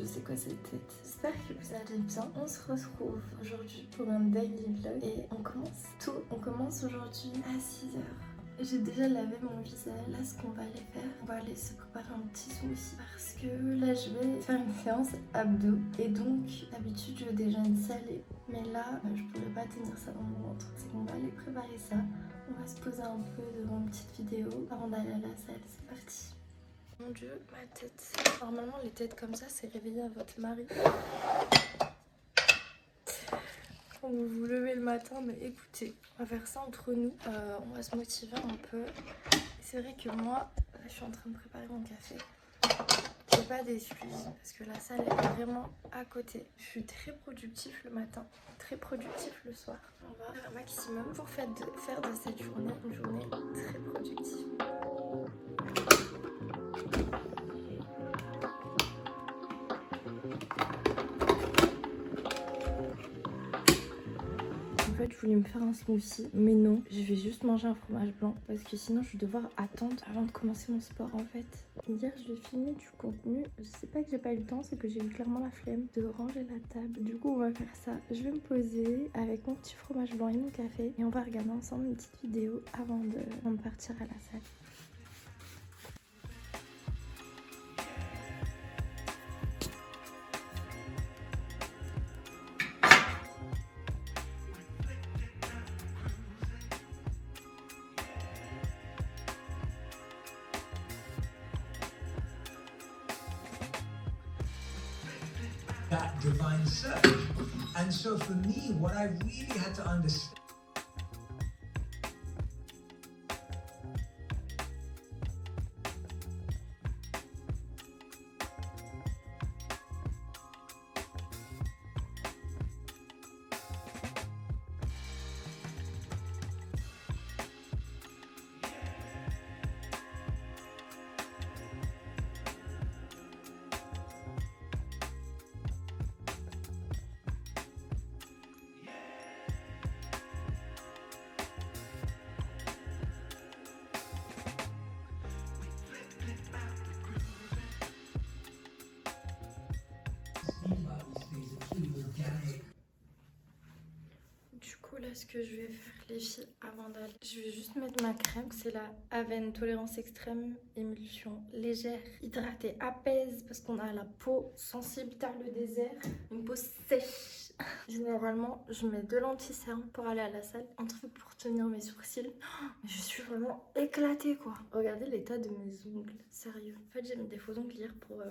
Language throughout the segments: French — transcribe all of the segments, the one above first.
je sais quoi cette tête. J'espère que vous allez bien. On se retrouve aujourd'hui pour un daily vlog et on commence tôt. On commence aujourd'hui à 6h. J'ai déjà lavé mon visage. Là, ce qu'on va aller faire, on va aller se préparer un petit smoothie parce que là, je vais faire une séance abdos et donc d'habitude, je déjeune salé. Mais là, je pourrais pas tenir ça dans mon ventre. C'est qu'on va aller préparer ça. On va se poser un peu devant une petite vidéo avant d'aller à la salle. C'est parti. Mon Dieu, ma tête. Normalement, les têtes comme ça, c'est réveiller à votre mari. Quand vous vous levez le matin, mais écoutez, on va faire ça entre nous. On va se motiver un peu. C'est vrai que moi, là, je suis en train de préparer mon café. J'ai pas d'excuses parce que la salle est vraiment à côté. Je suis très productif le matin, très productif le soir. On va faire un maximum pour faire de cette journée une journée très productive. En fait, je voulais me faire un smoothie, mais non, je vais juste manger un fromage blanc parce que sinon je vais devoir attendre avant de commencer mon sport en fait. Hier, je vais filmer du contenu. Je sais pas que j'ai pas eu le temps, c'est que j'ai eu clairement la flemme de ranger la table. Du coup, on va faire ça. Je vais me poser avec mon petit fromage blanc et mon café et on va regarder ensemble une petite vidéo avant de partir à la salle. That divine surge. And so for me, what I really had to understand. Du coup, là, ce que je vais faire, les filles, avant d'aller, je vais juste mettre ma crème. C'est la Aven Tolérance Extrême, émulsion légère, hydratée, apaise, parce qu'on a la peau sensible tard le désert, une peau sèche. Généralement, je mets de l'anti-cerne pour aller à la salle, un truc pour tenir mes sourcils. Mais je suis vraiment éclatée, quoi. Regardez l'état de mes ongles, sérieux. En fait, j'ai mis des faux ongles hier pour...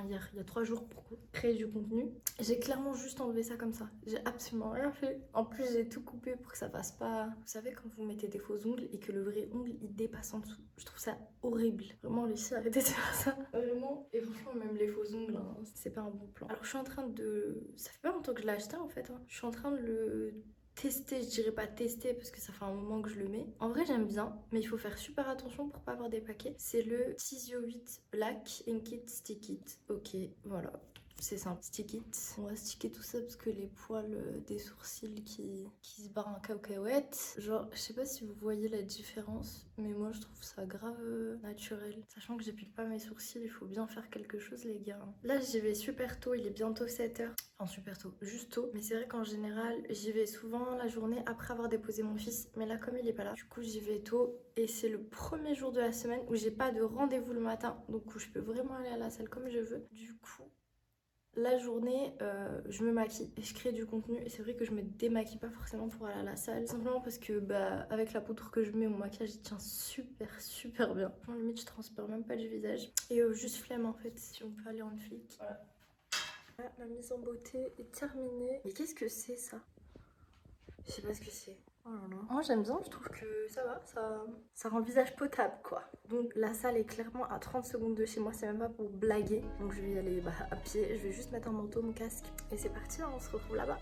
il y a 3 jours pour créer du contenu. J'ai clairement juste enlevé ça comme ça. J'ai absolument rien fait. En plus, j'ai tout coupé pour que ça fasse pas... Vous savez, quand vous mettez des faux ongles et que le vrai ongle, il dépasse en dessous. Je trouve ça horrible. Vraiment, les filles, arrêtez de faire ça. Vraiment. Et franchement, même les faux ongles, hein, c'est pas un bon plan. Alors, je suis en train de... Ça fait pas longtemps que je l'ai acheté, en fait. Hein. Je suis en train de le... tester, je dirais pas tester parce que ça fait un moment que je le mets. En vrai j'aime bien, mais il faut faire super attention pour pas avoir des paquets. C'est le Tizio 8 Black Ink It Stick It. Ok, voilà. C'est simple, stick it. On va sticker tout ça parce que les poils des sourcils qui se barrent en cacahuète. Genre, je sais pas si vous voyez la différence, mais moi je trouve ça grave naturel. Sachant que j'épile pas mes sourcils, il faut bien faire quelque chose les gars. Là j'y vais super tôt, il est bientôt 7h. Enfin super tôt, juste tôt. Mais c'est vrai qu'en général, j'y vais souvent la journée après avoir déposé mon fils. Mais là comme il est pas là, du coup j'y vais tôt. Et c'est le premier jour de la semaine où j'ai pas de rendez-vous le matin. Donc où je peux vraiment aller à la salle comme je veux. Du coup... La journée, je me maquille et je crée du contenu. Et c'est vrai que je me démaquille pas forcément pour aller à la salle. Simplement parce que avec la poudre que je mets, mon maquillage il tient super bien. En limite, je transpire même pas du visage. Et juste flemme en fait, si on peut aller en flic. Voilà. Là, la mise en beauté est terminée. Mais qu'est-ce que c'est ça? Je sais pas ce que c'est. Oh là là. Moi j'aime bien, je trouve que ça va, ça rend le visage potable quoi. Donc la salle est clairement à 30 secondes de chez moi, c'est même pas pour blaguer. Donc je vais y aller à pied, je vais juste mettre un manteau, mon casque. Et c'est parti, hein, on se retrouve là-bas.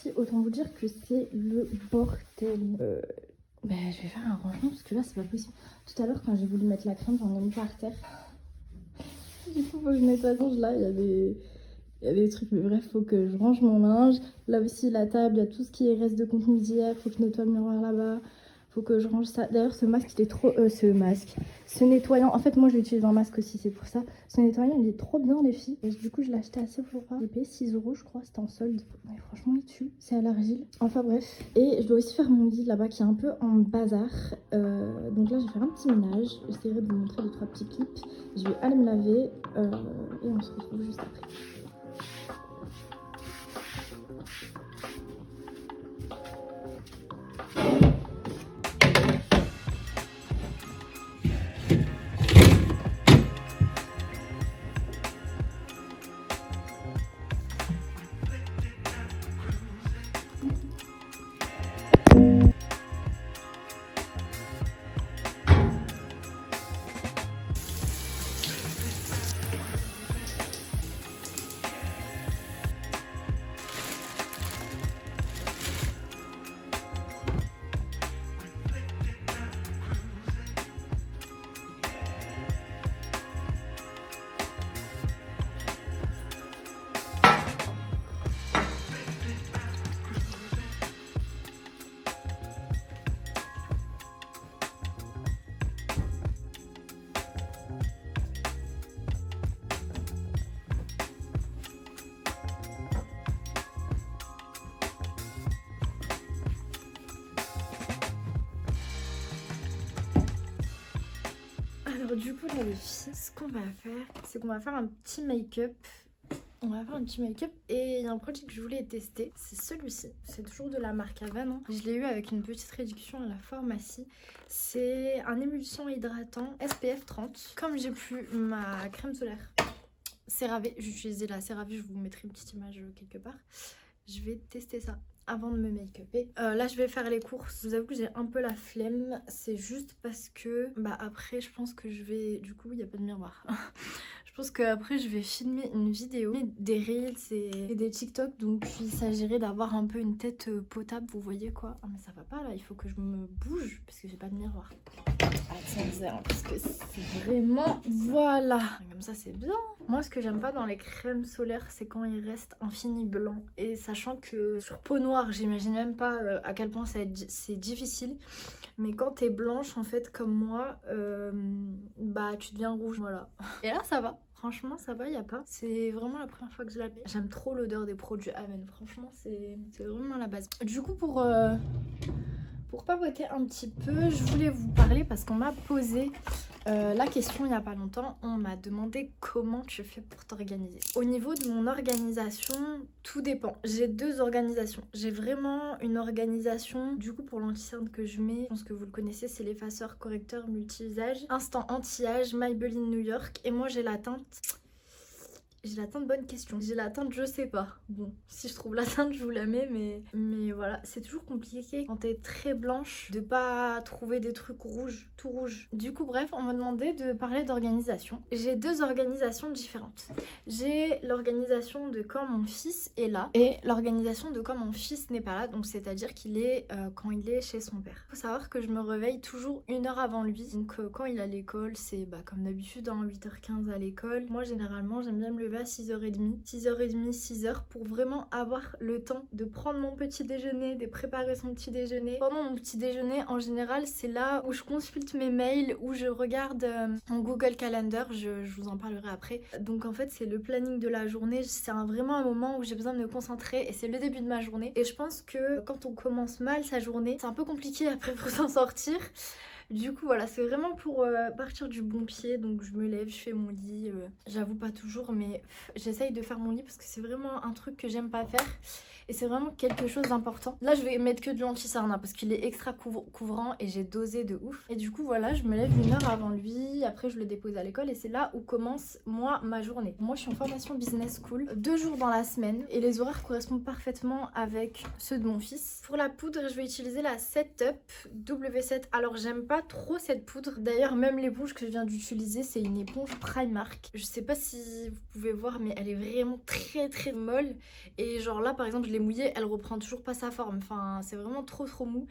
filles, autant vous dire que c'est le bordel. Je vais faire un rangement parce que là c'est pas possible. Tout à l'heure quand j'ai voulu mettre la crème, j'en ai mis par terre. Du coup faut que je nettoie. Là il y a des trucs, mais bref, faut que je range mon linge. Là aussi la table, il y a tout ce qui reste de contenu d'hier. Faut que je nettoie le miroir là-bas. Faut que je range ça. D'ailleurs ce masque il est trop... ce nettoyant, en fait moi je l'utilise en masque aussi, c'est pour ça. Ce nettoyant il est trop bien les filles. Et du coup je l'ai acheté assez pour pas. J'ai payé 6 € je crois, c'était en solde. Mais franchement il tue, c'est à l'argile. Enfin bref. Et je dois aussi faire mon lit là-bas qui est un peu en bazar. Donc là je vais faire un petit ménage. J'essaierai de vous montrer 2-3 petits clips. Je vais aller me laver et on se retrouve juste après. Alors du coup là les filles, ce qu'on va faire, c'est qu'on va faire un petit make-up. On va faire un petit make-up et il y a un produit que je voulais tester, c'est celui-ci. C'est toujours de la marque Avène. Je l'ai eu avec une petite réduction à la pharmacie. C'est un émulsionnant hydratant SPF 30. Comme j'ai plus ma crème solaire CeraVe, j'ai utilisé la CeraVe, je vous mettrai une petite image quelque part. Je vais tester ça avant de me make-upper. Là je vais faire les courses. Je vous avoue que j'ai un peu la flemme. C'est juste parce que après je pense que je vais... Du coup il n'y a pas de miroir. Je pense qu'après je vais filmer une vidéo, des reels et des TikTok. Donc il s'agirait d'avoir un peu une tête potable, vous voyez quoi. Ah mais ça va pas là, il faut que je me bouge parce que j'ai pas de miroir. Ah tiens, parce que c'est vraiment... Voilà. Comme ça c'est bien. Moi ce que j'aime pas dans les crèmes solaires c'est quand il reste infini blanc. Et sachant que sur peau noire j'imagine même pas à quel point c'est difficile. Mais quand t'es blanche en fait comme moi, tu deviens rouge, voilà. Et là ça va. Franchement ça va, y a pas. C'est vraiment la première fois que je la mets. J'aime trop l'odeur des produits Avène. Franchement c'est vraiment la base. Du coup pour papoter un petit peu, je voulais vous parler parce qu'on m'a posé la question il n'y a pas longtemps. On m'a demandé comment tu fais pour t'organiser. Au niveau de mon organisation, tout dépend. J'ai 2 organisations. J'ai vraiment une organisation du coup pour l'anti-cerne que je mets. Je pense que vous le connaissez, c'est l'effaceur correcteur multi-usage. Instant anti-âge, Maybelline New York. Et moi j'ai la teinte... J'ai la teinte, bonne question. J'ai la teinte, je sais pas. Bon, si je trouve la teinte, je vous la mets, mais voilà. C'est toujours compliqué quand t'es très blanche de pas trouver des trucs rouges, tout rouge. Du coup, bref, on m'a demandé de parler d'organisation. J'ai 2 organisations différentes. J'ai l'organisation de quand mon fils est là et l'organisation de quand mon fils n'est pas là. Donc, c'est-à-dire qu'il est quand il est chez son père. Faut savoir que je me réveille toujours 1 heure avant lui. Donc, quand il a l'école, c'est comme d'habitude, en 8h15 à l'école. Moi, généralement, j'aime bien me lever à 6h30, 6h pour vraiment avoir le temps de prendre mon petit déjeuner, de préparer son petit déjeuner. Pendant mon petit déjeuner, en général, c'est là où je consulte mes mails, où je regarde mon Google Calendar, je vous en parlerai après. Donc en fait, c'est le planning de la journée, c'est vraiment un moment où j'ai besoin de me concentrer et c'est le début de ma journée. Et je pense que quand on commence mal sa journée, c'est un peu compliqué après pour s'en sortir. Du coup voilà, c'est vraiment pour partir du bon pied. Donc je me lève, je fais mon lit, j'avoue pas toujours mais j'essaye de faire mon lit parce que c'est vraiment un truc que j'aime pas faire. Et c'est vraiment quelque chose d'important. Là je vais mettre que de l'anti-cerne parce qu'il est extra couvrant et j'ai dosé de ouf. Et du coup voilà, je me lève 1 heure avant lui. Après je le dépose à l'école et c'est là où commence moi ma journée. Moi je suis en formation business school 2 jours dans la semaine. Et les horaires correspondent parfaitement avec ceux de mon fils. Pour la poudre je vais utiliser la Setup W7. Alors j'aime pas pas trop cette poudre. D'ailleurs même l'éponge que je viens d'utiliser c'est une éponge Primark. Je sais pas si vous pouvez voir mais elle est vraiment très molle. Et genre là par exemple je l'ai mouillée, elle reprend toujours pas sa forme. Enfin c'est vraiment trop mou.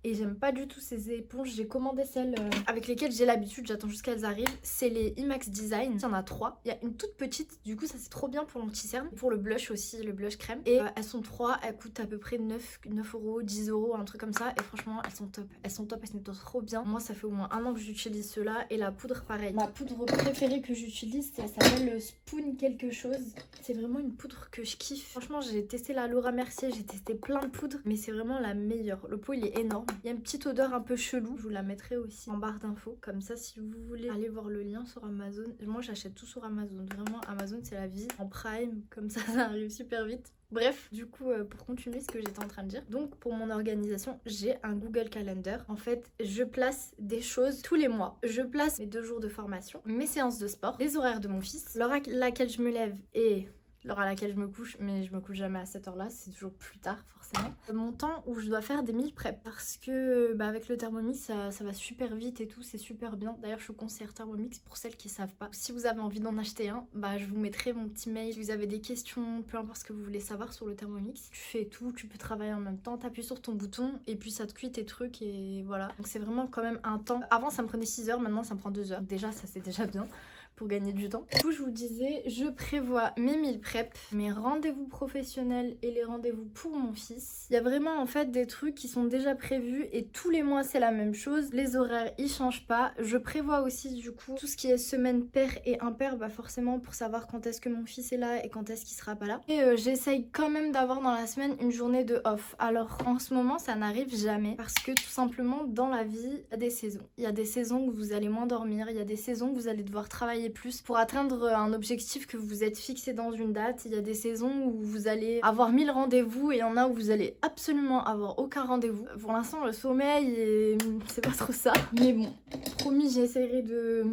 Et j'aime pas du tout ces éponges. J'ai commandé celles avec lesquelles j'ai l'habitude, j'attends jusqu'à qu'elles arrivent. C'est les IMAX Design. Il y en a 3. Il y a une toute petite, du coup ça c'est trop bien pour l'anti-cerne. Pour le blush aussi, le blush crème. Et elles sont 3, elles coûtent à peu près 9 euros, 10 euros, un truc comme ça. Et franchement elles sont top. Elles sont trop bien. Moi ça fait au moins 1 an que j'utilise cela. Et la poudre pareil. Ma poudre préférée que j'utilise, ça s'appelle Spoon quelque chose. C'est vraiment une poudre que je kiffe. Franchement j'ai testé la Laura Mercier, j'ai testé plein de poudres. Mais c'est vraiment la meilleure. Le pot il est énorme. Il y a une petite odeur un peu chelou. Je vous la mettrai aussi en barre d'infos. Comme ça, si vous voulez aller voir le lien sur Amazon. Moi, j'achète tout sur Amazon. Vraiment, Amazon, c'est la vie. En Prime, comme ça arrive super vite. Bref, du coup, pour continuer ce que j'étais en train de dire. Donc, pour mon organisation, j'ai un Google Calendar. En fait, je place des choses tous les mois. Je place mes 2 jours de formation, mes séances de sport, les horaires de mon fils, l'heure à laquelle je me lève et l'heure à laquelle je me couche, mais je me couche jamais à cette heure-là, c'est toujours plus tard forcément. Mon temps où je dois faire des meal prep parce que avec le Thermomix ça va super vite et tout, c'est super bien. D'ailleurs je suis conseillère Thermomix pour celles qui savent pas. Si vous avez envie d'en acheter un, je vous mettrai mon petit mail. Si vous avez des questions, peu importe ce que vous voulez savoir sur le Thermomix, tu fais tout, tu peux travailler en même temps, t'appuies sur ton bouton et puis ça te cuit tes trucs et voilà. Donc c'est vraiment quand même un temps. Avant ça me prenait 6 heures, maintenant ça me prend 2 heures. Déjà ça c'est déjà bien pour gagner du temps. Du coup, je vous disais, je prévois mes meal prep, mes rendez-vous professionnels et les rendez-vous pour mon fils. Il y a vraiment en fait des trucs qui sont déjà prévus et tous les mois c'est la même chose. Les horaires ils changent pas. Je prévois aussi du coup tout ce qui est semaine paire et impair, forcément pour savoir quand est-ce que mon fils est là et quand est-ce qu'il sera pas là. Et j'essaye quand même d'avoir dans la semaine une journée de off. Alors en ce moment ça n'arrive jamais parce que tout simplement dans la vie il y a des saisons. Il y a des saisons où vous allez moins dormir, il y a des saisons où vous allez devoir travailler plus pour atteindre un objectif que vous êtes fixé dans une date. Il y a des saisons où vous allez avoir 1000 rendez-vous et il y en a où vous allez absolument avoir aucun rendez-vous. Pour l'instant le sommeil c'est pas trop ça, mais bon, promis j'essaierai de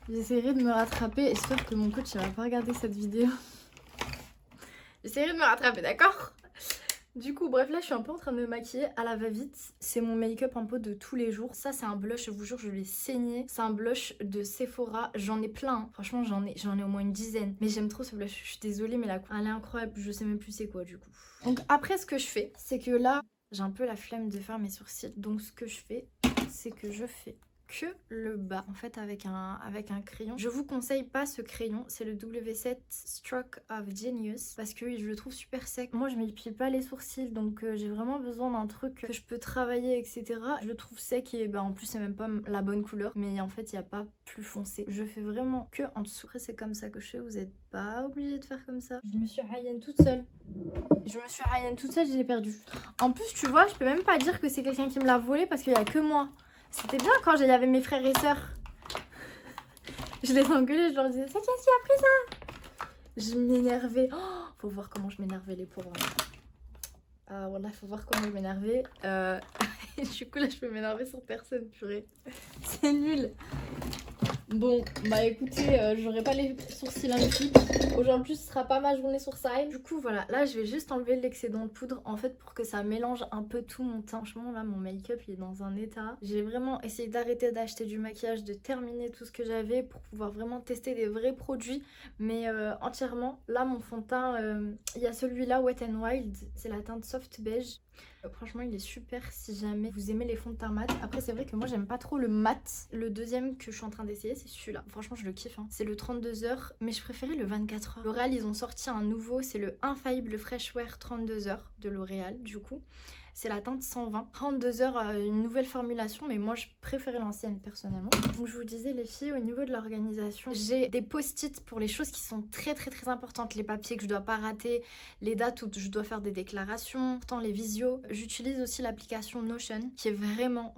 me rattraper. J'espère que mon coach il va pas regarder cette vidéo. J'essaierai de me rattraper, d'accord? Du coup, bref, là je suis un peu en train de me maquiller à la va-vite. C'est mon make-up un peu de tous les jours. Ça c'est un blush, je vous jure, je l'ai saigné. C'est un blush de Sephora. J'en ai plein, hein. Franchement j'en ai au moins une dizaine. Mais j'aime trop ce blush, je suis désolée mais la couleur elle est incroyable. Je sais même plus c'est quoi du coup. Donc après ce que je fais, c'est que là j'ai un peu la flemme de faire mes sourcils. Donc ce que je fais, c'est que je fais que le bas en fait avec un crayon. Je vous conseille pas ce crayon, c'est le W7 Stroke of Genius parce que je le trouve super sec. Moi je m'épile pas les sourcils donc j'ai vraiment besoin d'un truc que je peux travailler etc. Je le trouve sec et en plus c'est même pas la bonne couleur mais en fait il n'y a pas plus foncé. Je fais vraiment que en dessous. Après c'est comme ça que je fais, vous êtes pas obligé de faire comme ça. Je me suis Ryan toute seule. Je l'ai perdu. En plus tu vois je peux même pas dire que c'est quelqu'un qui me l'a volé parce qu'il y a que moi. C'était bien quand il y avait mes frères et sœurs. Je les engueulais, je leur disais c'est qui a pris ça? Je m'énervais. Oh, faut voir comment je m'énervais les pauvres. Ah voilà, faut voir comment je m'énervais. Et du coup là je peux m'énerver sur personne, purée. C'est nul. Bon, écoutez, j'aurai pas les sourcils magnifiques. Aujourd'hui, ce sera pas ma journée sourcils. Du coup, voilà, là, je vais juste enlever l'excédent de poudre, en fait, pour que ça mélange un peu tout mon teint. Franchement, là, mon make-up, il est dans un état. J'ai vraiment essayé d'arrêter d'acheter du maquillage, de terminer tout ce que j'avais pour pouvoir vraiment tester des vrais produits, mais entièrement. Là, mon fond de teint, il y a celui-là, Wet n Wild, c'est la teinte soft beige. Franchement il est super si jamais vous aimez les fonds de teint mat. Après c'est vrai que moi j'aime pas trop le mat. Le deuxième que je suis en train d'essayer c'est celui-là. Franchement je le kiffe hein. C'est le 32 heures mais je préférais le 24 heures. L'Oréal ils ont sorti un nouveau, c'est le Infaillible Fresh Wear 32 heures de L'Oréal du coup. C'est la teinte 120. 32 heures, une nouvelle formulation, mais moi je préférais l'ancienne personnellement. Donc je vous disais les filles, au niveau de l'organisation, j'ai des post-it pour les choses qui sont très importantes. Les papiers que je dois pas rater, les dates où je dois faire des déclarations, pourtant les visios. J'utilise aussi l'application Notion, qui est vraiment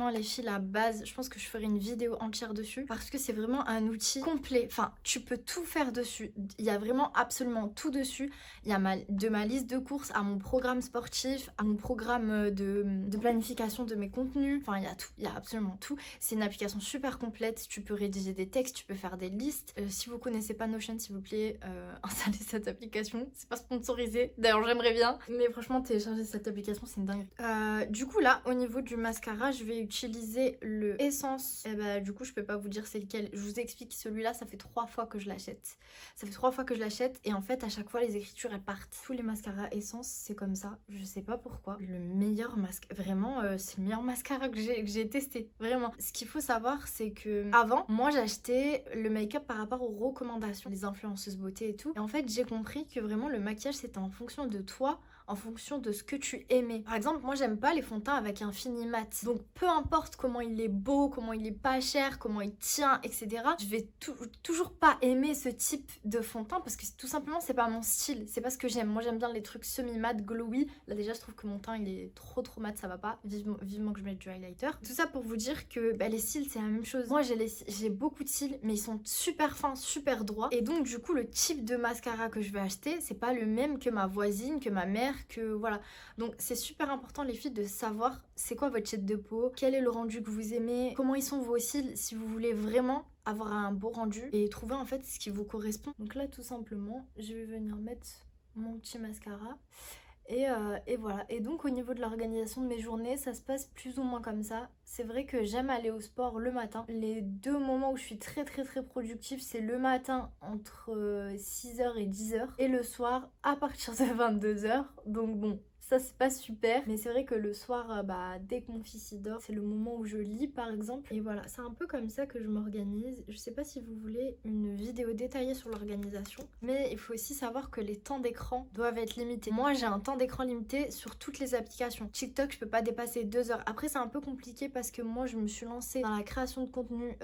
les filles la base. Je pense que je ferai une vidéo entière dessus, parce que c'est vraiment un outil complet. Enfin, tu peux tout faire dessus. Il y a vraiment absolument tout dessus. Il y a de ma liste de courses à mon programme sportif, à mon programme programme de planification de mes contenus. Enfin, il y a tout, il y a absolument tout. C'est une application super complète. Tu peux rédiger des textes, tu peux faire des listes. Si vous connaissez pas Notion, s'il vous plaît, installez cette application. C'est pas sponsorisé. D'ailleurs, j'aimerais bien. Mais franchement, télécharger cette application, c'est une dinguerie. Du coup, là, au niveau du mascara, je vais utiliser le Essence. Et bah, du coup, je peux pas vous dire c'est lequel. Je vous explique, celui-là, ça fait 3 fois que je l'achète. Ça fait 3 fois que je l'achète. Et en fait, à chaque fois, les écritures, elles partent. Tous les mascaras Essence, c'est comme ça. Je sais pas pourquoi. Le meilleur mascara, vraiment, c'est le meilleur mascara que j'ai testé. Vraiment. Ce qu'il faut savoir, c'est que avant, moi, j'achetais le make-up par rapport aux recommandations des influenceuses beauté et tout. Et en fait, j'ai compris que vraiment, le maquillage, c'était en fonction de toi, en fonction de ce que tu aimais. Par exemple, moi j'aime pas les fonds de teint avec un fini mat. Donc peu importe comment il est beau, comment il est pas cher, comment il tient, etc. Je vais toujours pas aimer ce type de fond de teint parce que tout simplement c'est pas mon style. C'est pas ce que j'aime. Moi j'aime bien les trucs semi-mat, glowy. Là déjà je trouve que mon teint il est trop mat, ça va pas. Vivement que je mette du highlighter. Tout ça pour vous dire que les cils c'est la même chose. Moi j'ai beaucoup de cils mais ils sont super fins, super droits. Et donc du coup le type de mascara que je vais acheter c'est pas le même que ma voisine, que ma mère, que voilà. Donc c'est super important les filles de savoir c'est quoi votre shade de peau, quel est le rendu que vous aimez, comment ils sont vos cils si vous voulez vraiment avoir un beau rendu et trouver en fait ce qui vous correspond. Donc là tout simplement je vais venir mettre mon petit mascara et voilà. Et donc au niveau de l'organisation de mes journées, ça se passe plus ou moins comme ça. C'est vrai que j'aime aller au sport le matin. Les 2 moments où je suis très productive, c'est le matin entre 6h et 10h et le soir à partir de 22h. Donc bon, ça c'est pas super, mais c'est vrai que le soir, dès que mon fils y dort, c'est le moment où je lis par exemple. Et voilà, c'est un peu comme ça que je m'organise. Je sais pas si vous voulez une vidéo détaillée sur l'organisation, mais il faut aussi savoir que les temps d'écran doivent être limités. Moi j'ai un temps d'écran limité sur toutes les applications. TikTok, je peux pas dépasser 2 heures. Après c'est un peu compliqué parce que moi je me suis lancée dans la création de contenu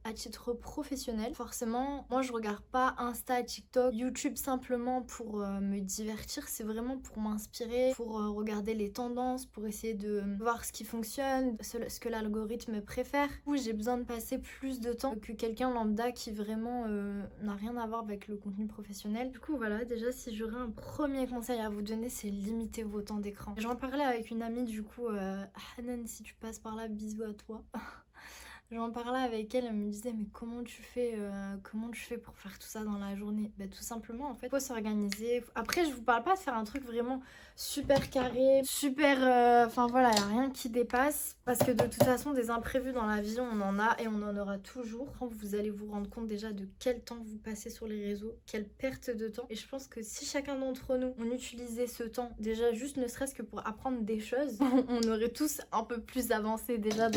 à titre professionnel. Forcément, moi je regarde pas Insta, TikTok, YouTube simplement pour me divertir. C'est vraiment pour m'inspirer, pour regarder les tendances, pour essayer de voir ce qui fonctionne, ce que l'algorithme préfère. Du coup, j'ai besoin de passer plus de temps que quelqu'un lambda qui vraiment n'a rien à voir avec le contenu professionnel. Du coup, voilà, déjà, si j'aurais un premier conseil à vous donner, c'est limiter vos temps d'écran. J'en parlais avec une amie, du coup, Hanan, si tu passes par là, bisous à toi. J'en parlais avec elle, elle me disait mais comment tu fais pour faire tout ça dans la journée? Tout simplement en fait, faut s'organiser. Après je vous parle pas de faire un truc vraiment super carré, super... Enfin voilà, y a rien qui dépasse. Parce que de toute façon des imprévus dans la vie on en a et on en aura toujours. Quand vous allez vous rendre compte déjà de quel temps vous passez sur les réseaux, quelle perte de temps. Et je pense que si chacun d'entre nous on utilisait ce temps déjà juste ne serait-ce que pour apprendre des choses, on aurait tous un peu plus avancé déjà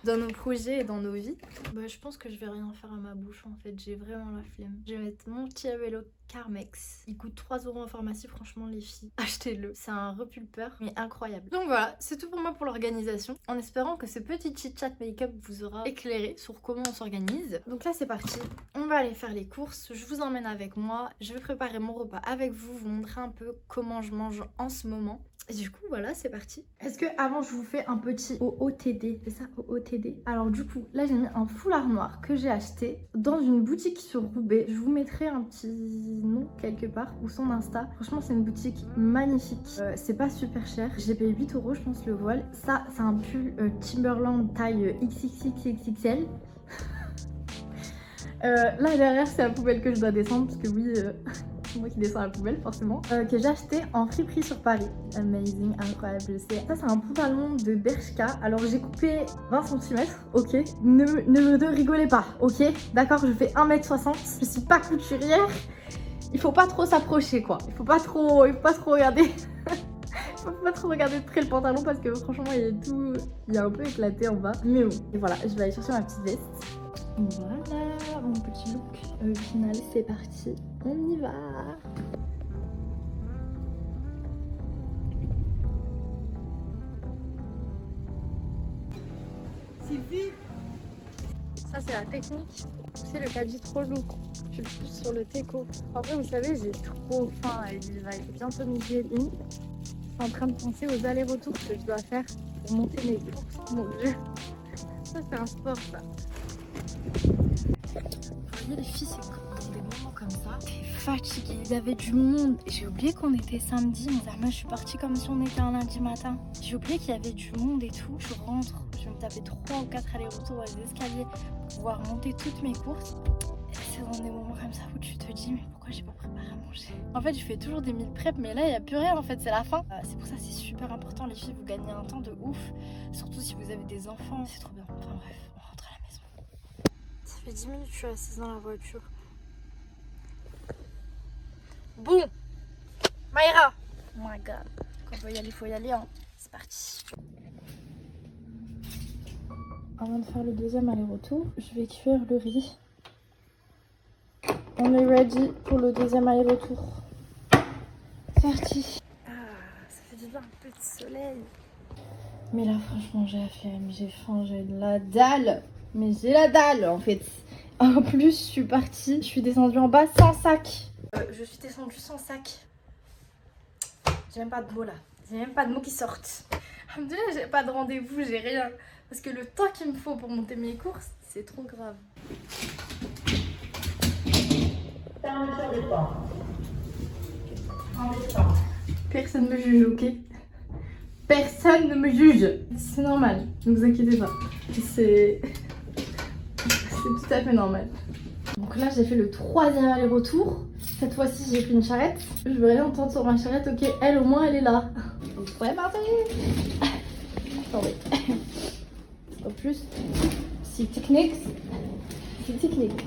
dans nos projets et dans nos vies. Je pense que je vais rien faire à ma bouche en fait, j'ai vraiment la flemme. Je vais mettre mon petit vélo Carmex. Il coûte 3 € en pharmacie, franchement les filles, achetez-le. C'est un repulpeur mais incroyable. Donc voilà, c'est tout pour moi pour l'organisation. En espérant que ce petit chit-chat make-up vous aura éclairé sur comment on s'organise. Donc là c'est parti, on va aller faire les courses. Je vous emmène avec moi, je vais préparer mon repas avec vous, vous montrer un peu comment je mange en ce moment. Et du coup voilà c'est parti. Est-ce que avant je vous fais un petit OOTD? C'est ça, OOTD? Alors du coup là j'ai mis un foulard noir que j'ai acheté dans une boutique sur Roubaix. Je vous mettrai un petit nom quelque part ou son Insta. Franchement c'est une boutique magnifique. C'est pas super cher. J'ai payé 8 € je pense le voile. Ça c'est un pull Timberland taille XXXXL. Là derrière c'est la poubelle que je dois descendre parce que oui... c'est moi qui descends à la poubelle forcément, que j'ai acheté en friperie sur Paris. Amazing, incroyable, je sais. Ça c'est un pantalon de Bershka. Alors j'ai coupé 20 cm, ok. Ne rigolez pas, ok. D'accord, je fais 1m60, je suis pas couturière. Il faut pas trop s'approcher quoi. Il faut pas trop regarder. Il faut pas trop regarder de près le pantalon parce que franchement il est un peu éclaté en bas. Mais bon, et voilà, je vais aller chercher ma petite veste. Voilà, mon petit look final, c'est parti, on y va. Sylvie, ça c'est la technique, c'est le caddie trop lourd. Je suis plus sur le teco. Après vous savez j'ai trop faim, il va être bientôt midi et demi. Je suis en train de penser aux allers-retours que je dois faire pour monter mes courses. Mon dieu, ça c'est un sport ça. Vous voyez les filles, c'est des moments comme ça T'es fatiguée, il y avait du monde. J'ai oublié qu'on était samedi, moi je suis partie comme si on était un lundi matin. J'ai oublié qu'il y avait du monde et tout. Je rentre, je vais me taper 3 ou 4 allers-retours dans les escaliers pour pouvoir monter toutes mes courses. Et c'est dans des moments comme ça où tu te dis mais pourquoi j'ai pas préparé à manger. En fait je fais toujours des meal prep mais là il n'y a plus rien en fait, c'est la fin. C'est pour ça que c'est super important les filles, vous gagnez un temps de ouf. Surtout si vous avez des enfants, c'est trop bien. Enfin bref, on rentre à la maison. Ça fait 10 minutes que je suis assise dans la voiture. Bon, Maïra. Oh my god. Quand il faut y aller, hein. C'est parti. Avant de faire le deuxième aller-retour, je vais cuire le riz. On est ready pour le deuxième aller-retour. C'est parti. Ah, ça fait du bien un peu de soleil. Mais là, franchement, j'ai la flemme, j'ai faim, j'ai de la dalle. Mais j'ai la dalle en fait. En plus, je suis partie, je suis descendue en bas sans sac. Je suis descendue sans sac. J'ai même pas de mots là. J'ai même pas de mots qui sortent. Déjà, j'ai pas de rendez-vous, j'ai rien. Parce que le temps qu'il me faut pour monter mes courses, c'est trop grave. Personne ne me juge, ok? Personne ne me juge. C'est normal, ne vous inquiétez pas. C'est tout à fait normal. Donc là, j'ai fait le 3e aller-retour. Cette fois-ci, j'ai pris une charrette. Je veux rien entendre sur ma charrette, ok? Elle, au moins, elle est là. Donc, ouais, parfait. Attendez. En plus, c'est technique. C'est technique.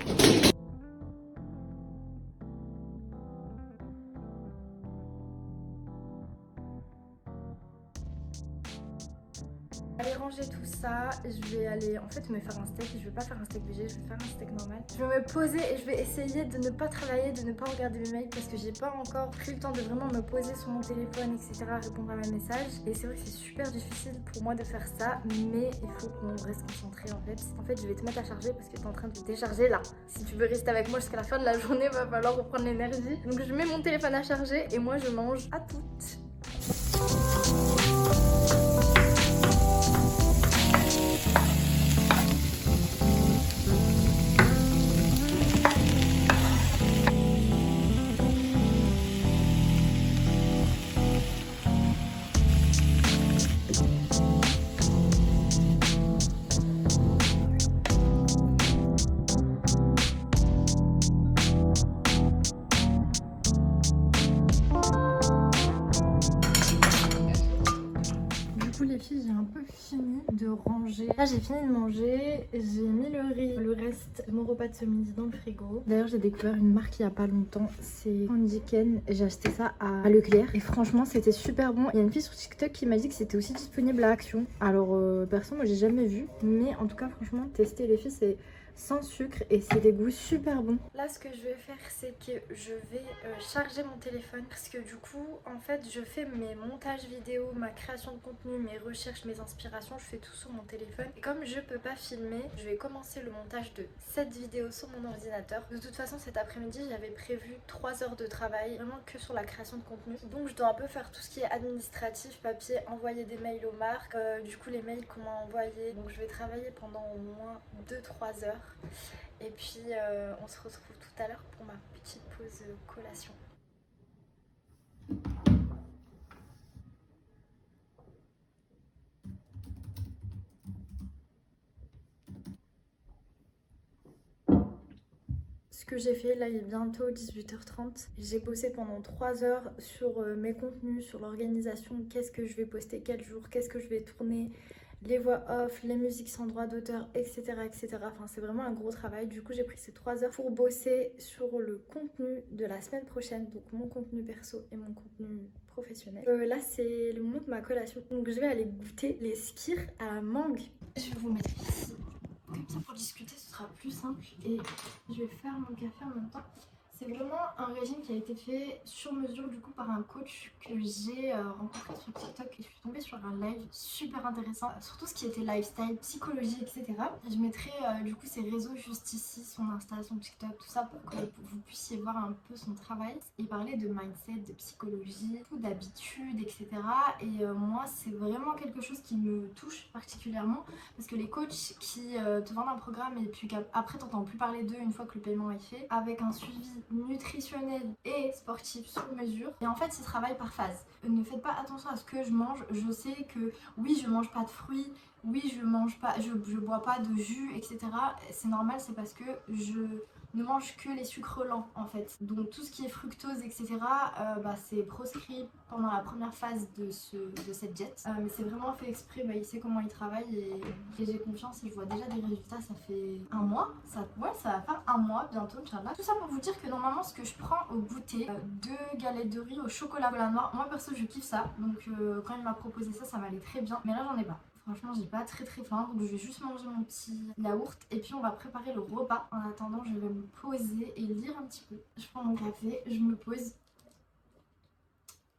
Allez ranger tout ça, je vais aller en fait me faire un steak. Je vais pas faire un steak végé, je vais faire un steak normal. Je vais me poser et je vais essayer de ne pas travailler, de ne pas regarder mes mails parce que j'ai pas encore pris le temps de vraiment me poser sur mon téléphone, etc., répondre à mes messages. Et c'est vrai que c'est super difficile pour moi de faire ça, mais il faut qu'on reste concentré en fait. En fait, je vais te mettre à charger parce que t'es en train de te décharger là. Si tu veux rester avec moi jusqu'à la fin de la journée, va falloir reprendre l'énergie. Donc je mets mon téléphone à charger et moi je mange à toutes. Les filles, j'ai un peu fini de ranger. Là, j'ai fini de manger. J'ai mis le riz, le reste de mon repas de ce midi dans le frigo. D'ailleurs, j'ai découvert une marque il n'y a pas longtemps. C'est Candy Cane. J'ai acheté ça à Leclerc. Et franchement, c'était super bon. Il y a une fille sur TikTok qui m'a dit que c'était aussi disponible à Action. Alors, perso, moi, j'ai jamais vu. Mais en tout cas, franchement, tester les filles, c'est sans sucre et c'est des goûts super bons. Là, ce que je vais faire, c'est que je vais charger mon téléphone parce que du coup, en fait, je fais mes montages vidéo, ma création de contenu, mes recherches, mes inspirations, je fais tout sur mon téléphone. Et comme je peux pas filmer, je vais commencer le montage de cette vidéo sur mon ordinateur. De toute façon, cet après-midi, j'avais prévu 3 heures de travail, vraiment que sur la création de contenu. Donc, je dois un peu faire tout ce qui est administratif, papier, envoyer des mails aux marques, du coup, les mails qu'on m'a envoyés. Donc, je vais travailler pendant au moins 2-3 heures. Et puis on se retrouve tout à l'heure pour ma petite pause collation. Ce que j'ai fait, là il est bientôt 18h30. J'ai bossé pendant 3 heures sur mes contenus, sur l'organisation, qu'est-ce que je vais poster quel jour, qu'est-ce que je vais tourner, les voix off, les musiques sans droit d'auteur, etc., etc. Enfin, c'est vraiment un gros travail. Du coup, j'ai pris ces 3 heures pour bosser sur le contenu de la semaine prochaine. Donc, mon contenu perso et mon contenu professionnel. Là, c'est le moment de ma collation. Donc, je vais aller goûter les skyrs à la mangue. Je vais vous mettre ici. Comme ça, pour discuter, ce sera plus simple. Et je vais faire mon café en même temps. C'est vraiment un régime qui a été fait sur mesure du coup par un coach que j'ai rencontré sur TikTok et je suis tombée sur un live super intéressant, surtout ce qui était lifestyle, psychologie, etc. Je mettrai du coup ses réseaux juste ici, son Insta, son TikTok, tout ça pour que vous puissiez voir un peu son travail. Il parlait de mindset, de psychologie, d'habitude, etc. Et moi c'est vraiment quelque chose qui me touche particulièrement parce que les coachs qui te vendent un programme et puis qu'après t'entends plus parler d'eux une fois que le paiement est fait, avec un suivi nutritionnel et sportif sur mesure. Et en fait, il travaille par phase. Ne faites pas attention à ce que je mange. Je sais que oui, je mange pas de fruits, oui, je bois pas de jus, etc. C'est normal, c'est parce que je ne mange que les sucres lents en fait. Donc tout ce qui est fructose, etc. C'est proscrit pendant la première phase de cette diète. Mais c'est vraiment fait exprès, il sait comment il travaille et j'ai confiance et je vois déjà des résultats. Ça fait un mois, ça va faire un mois bientôt, Inch'Allah. Tout ça pour vous dire que normalement ce que je prends au goûter, 2 galettes de riz au chocolat noir, moi perso je kiffe ça. Donc quand il m'a proposé ça, ça m'allait très bien. Mais là j'en ai pas. Franchement, j'ai pas très faim, donc je vais juste manger mon petit yaourt et puis on va préparer le repas. En attendant, je vais me poser et lire un petit peu. Je prends mon café, je me pose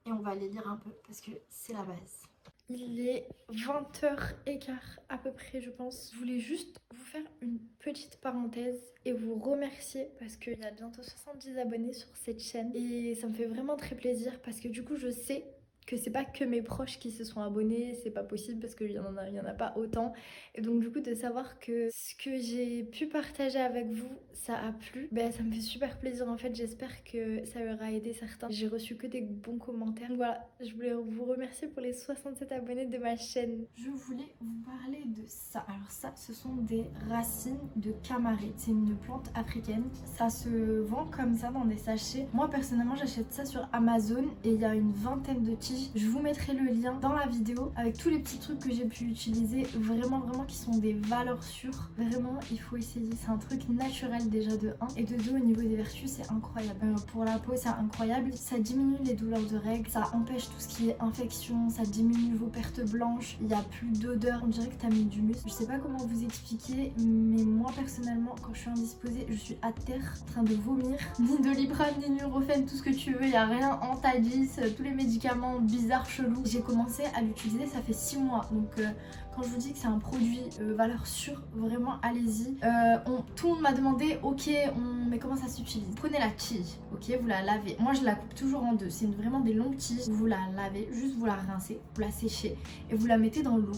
et on va aller lire un peu parce que c'est la base. Il est 20h15 à peu près, je pense. Je voulais juste vous faire une petite parenthèse et vous remercier parce qu'il y a bientôt 70 abonnés sur cette chaîne et ça me fait vraiment très plaisir parce que du coup, je sais que c'est pas que mes proches qui se sont abonnés, c'est pas possible parce qu'il y en a pas autant. Et donc du coup de savoir que ce que j'ai pu partager avec vous, ça a plu, ça me fait super plaisir en fait. J'espère que ça aura aidé certains. J'ai reçu que des bons commentaires. Donc voilà, je voulais vous remercier pour les 67 abonnés de ma chaîne. Je voulais vous parler de ça. Alors ça, ce sont des racines de camarite. C'est une plante africaine. Ça se vend comme ça dans des sachets. Moi personnellement, j'achète ça sur Amazon et il y a une vingtaine de tiges. Je vous mettrai le lien dans la vidéo avec tous les petits trucs que j'ai pu utiliser, vraiment qui sont des valeurs sûres. Vraiment il faut essayer, c'est un truc naturel déjà de 1 et de 2 au niveau des vertus c'est incroyable. Pour la peau c'est incroyable, ça diminue les douleurs de règles, ça empêche tout ce qui est infection, ça diminue vos pertes blanches, il n'y a plus d'odeur, on dirait que t'as mis du muscle. Je sais pas comment vous expliquer mais moi personnellement quand je suis indisposée je suis à terre en train de vomir. Ni Doliprane ni Nurofen, tout ce que tu veux, il n'y a rien, Antalis, tous les médicaments bizarre, chelou. J'ai commencé à l'utiliser, ça fait 6 mois. Donc quand je vous dis que c'est un produit valeur sûre, vraiment allez-y. Tout le monde m'a demandé, ok, mais comment ça s'utilise? Prenez la tige, ok, vous la lavez. Moi je la coupe toujours en deux. C'est vraiment des longues tiges. Vous la lavez, juste vous la rincez, vous la séchez et vous la mettez dans l'eau.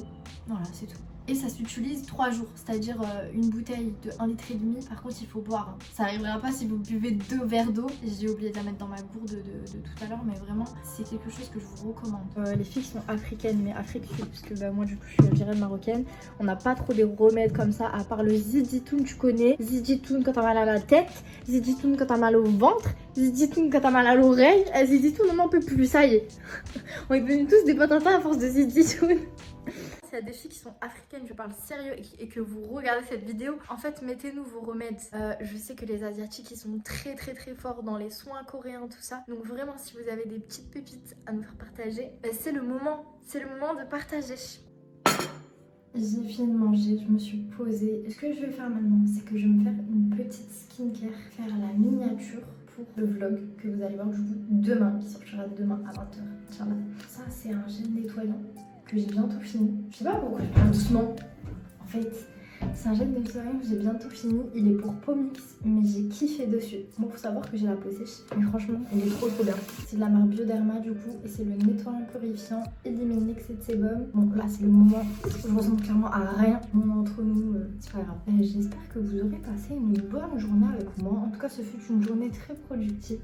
Voilà, c'est tout. Et ça s'utilise 3 jours, c'est-à-dire une bouteille de 1,5 litre. Par contre, il faut boire. Ça n'arrivera pas si vous buvez 2 verres d'eau. J'ai oublié de la mettre dans ma gourde de tout à l'heure, mais vraiment, c'est quelque chose que je vous recommande. Les filles sont africaines, mais Afrique Sud, parce que moi, du coup, je suis algérienne marocaine. On n'a pas trop des remèdes comme ça, à part le ziditoun, tu connais. Ziditoun quand t'as mal à la tête, ziditoun quand t'as mal au ventre, ziditoun quand t'as mal à l'oreille. Ziditoun, on n'en peut plus, ça y est. On est devenus tous des patatas à force de ziditoun. S'il y a des filles qui sont africaines, je parle sérieux et que vous regardez cette vidéo, en fait mettez-nous vos remèdes. Je sais que les asiatiques ils sont très forts dans les soins coréens, tout ça. Donc vraiment si vous avez des petites pépites à nous faire partager, c'est le moment de partager. J'ai fini de manger, je me suis posée. Ce que je vais faire maintenant, c'est que je vais me faire une petite skincare, faire la miniature pour le vlog que vous allez voir du coup demain, qui sortira demain à 20h. Ça c'est un gel nettoyant que j'ai bientôt fini. Je sais pas pourquoi je parle doucement. En fait, c'est un gel nettoyant que j'ai bientôt fini. Il est pour peau mixte, mais j'ai kiffé dessus. Bon, faut savoir que j'ai la peau sèche, mais franchement, il est trop bien. C'est de la marque Bioderma du coup, et c'est le nettoyant purifiant Eliminix et Sebum. Bon, là c'est le moment. Je ressemble clairement à rien. Bon, entre nous, c'est pas grave. J'espère que vous aurez passé une bonne journée avec moi. En tout cas, ce fut une journée très productive.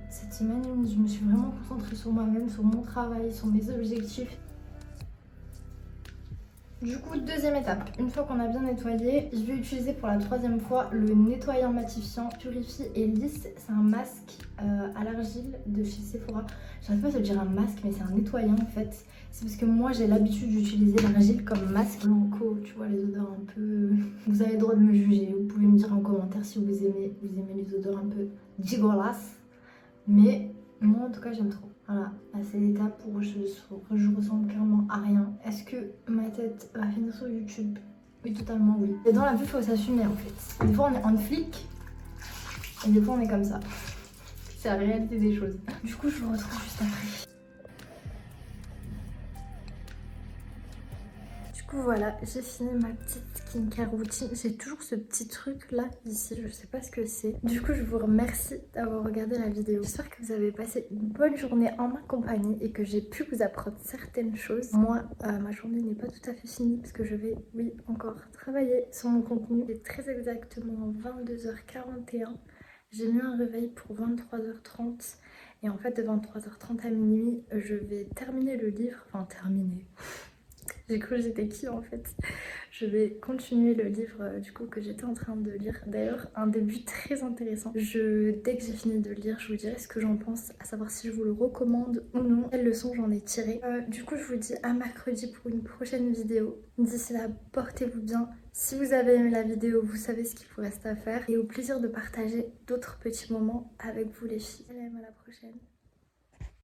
Cette semaine, je me suis vraiment concentrée sur moi-même, sur mon travail, sur mes objectifs. Du coup, deuxième étape, une fois qu'on a bien nettoyé, je vais utiliser pour la 3e fois le nettoyant matifiant Purifie et Lisse. C'est un masque à l'argile de chez Sephora. J'arrive pas à se dire un masque, mais c'est un nettoyant en fait. C'est parce que moi j'ai l'habitude d'utiliser l'argile comme masque. Blanco, tu vois les odeurs un peu... Vous avez le droit de me juger, vous pouvez me dire en commentaire si vous aimez les odeurs un peu dégueulasses. Mais moi en tout cas j'aime trop. Voilà, c'est l'étape où je ressemble clairement à rien. Est-ce que ma tête va finir sur YouTube? Oui, totalement oui. Et dans la vie, il faut s'assumer en fait. Des fois, on est en flic et des fois, on est comme ça. C'est la réalité des choses. Du coup, je vous retrouve juste après. Du coup voilà, j'ai fini ma petite skincare routine. J'ai toujours ce petit truc là ici, je sais pas ce que c'est. Du coup je vous remercie d'avoir regardé la vidéo. J'espère que vous avez passé une bonne journée en ma compagnie et que j'ai pu vous apprendre certaines choses. Moi ma journée n'est pas tout à fait finie parce que je vais encore travailler sur mon contenu. Il est très exactement 22h41. J'ai mis un réveil pour 23h30 et en fait de 23h30 à minuit je vais terminer le livre, enfin terminer. J'ai cru que j'étais qui en fait. Je vais continuer le livre du coup que j'étais en train de lire. D'ailleurs un début très intéressant. Dès que j'ai fini de le lire je vous dirai ce que j'en pense, à savoir si je vous le recommande ou non, quelles leçons j'en ai tirées. Du coup je vous dis à mercredi pour une prochaine vidéo. D'ici là portez-vous bien. Si vous avez aimé la vidéo vous savez ce qu'il vous reste à faire. Et au plaisir de partager d'autres petits moments avec vous les filles. Allez à la prochaine.